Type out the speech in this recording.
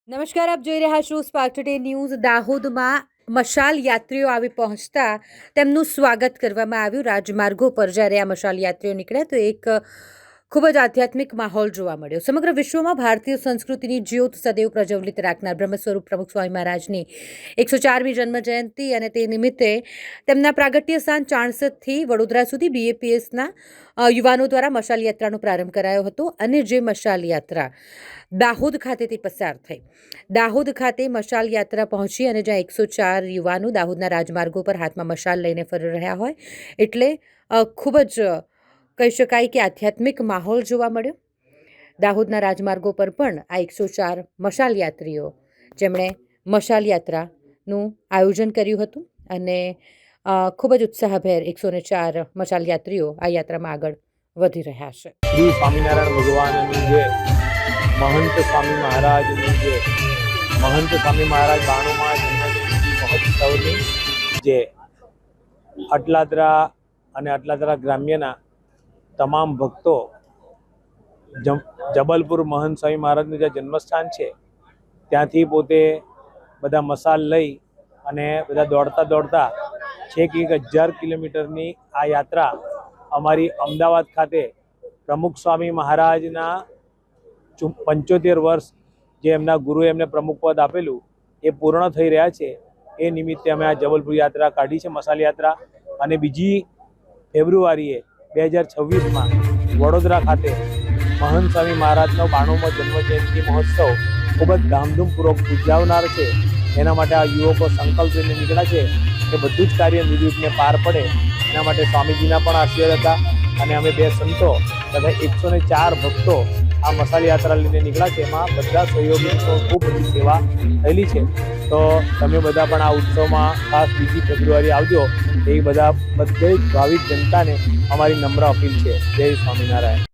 નમસ્કાર, આપ જોઈ રહ્યા છો સ્પાર્ક ટુડે ન્યૂઝ. દાહોદમાં મશાલ યાત્રીઓ આવી પહોંચતા તેમનું સ્વાગત કરવામાં આવ્યું. રાજમાર્ગો પર જ્યારે આ મશાલ યાત્રીઓ નીકળ્યા તો એક ખૂબ જ આધ્યાત્મિક માહોલ જોવા મળ્યો. સમગ્ર વિશ્વમાં ભારતીય સંસ્કૃતિની જ્યોત સદૈવ પ્રજ્વલિત રાખનાર બ્રહ્મ સ્વરૂપ પ્રમુખ સ્વામી મહારાજની 104મી જન્મ જયંતિ અને તે નિમિત્તે તેમના પ્રાગટ્ય સ્થાન ચાણસદથી વડોદરા સુધી BAPSના યુવાનો દ્વારા મશાલ યાત્રાનો પ્રારંભ કરાયો હતો અને જે મશાલ યાત્રા દાહોદ ખાતેથી પસાર થઈ. દાહોદ ખાતે મશાલ યાત્રા પહોંચી અને જ્યાં 104 યુવાનો દાહોદના રાજમાર્ગો પર હાથમાં મશાલ લઈને ફરી રહ્યા હોય એટલે ખૂબ જ કહી શકાય કે આધ્યાત્મિક માહોલ જોવા મળ્યો. દાહોદના રાજમાર્ગો પર પણ આ 104 મશાલ યાત્રીઓ જેમણે મશાલ યાત્રાનું આયોજન કર્યું હતું અને ખૂબ જ ઉત્સાહભેર 104 મશાલ યાત્રીઓ આ યાત્રામાં આગળ વધી રહ્યા છે. શ્રી સ્વામિનારાયણ ભગવાનની જે મહંત સ્વામી મહારાજની જે મહંત સ્વામી મહારાજ 92માં જન્મજયંતિ મહોત્સવની જે અટલાદરા અને અટલાદરા ગ્રામ્યના તમામ ભક્તો જબલપુર મહંત સ્વામી મહારાજનું જે જન્મસ્થાન છે ત્યાંથી પોતે બધા મશાલ લઈ અને બધા દોડતા છેક 1000 કિલોમીટરની આ યાત્રા અમારી અમદાવાદ ખાતે પ્રમુખ સ્વામી મહારાજના 75 વર્ષ જે એમના ગુરુએ એમને પ્રમુખ પદ આપેલું એ પૂર્ણ થઈ રહ્યા છે. એ નિમિત્તે અમે આ જબલપુર યાત્રા કાઢી છે, મશાલ યાત્રા. અને બીજી ફેબ્રુઆરીએ 2026માં વડોદરા ખાતે મહંત સ્વામી મહારાજનો 92મો જન્મજયંતિ મહોત્સવ ખૂબ જ ધામધૂમપૂર્વક ઉજવનાર છે. એના માટે આ યુવકો સંકલ્પ લઈને નીકળ્યા છે કે બધું જ કાર્ય નિર્વિઘ્ને પાર પડે. એના માટે સ્વામીજીના પણ આશીર્વાદ હતા અને અમે 2 સંતો તથા 104 ભક્તો આ મશાલ યાત્રા લઈને નીકળ્યા છે. એમાં બધા સહયોગીઓ ખૂબ બધી સેવા થયેલી છે. તો તમે બધા પણ આ ઉત્સવમાં ખાસ 2 ફેબ્રુઆરી આવજો. એ બધી ભાવિક જનતાને અમારી નમ્ર અપીલ છે. જય સ્વામિનારાયણ.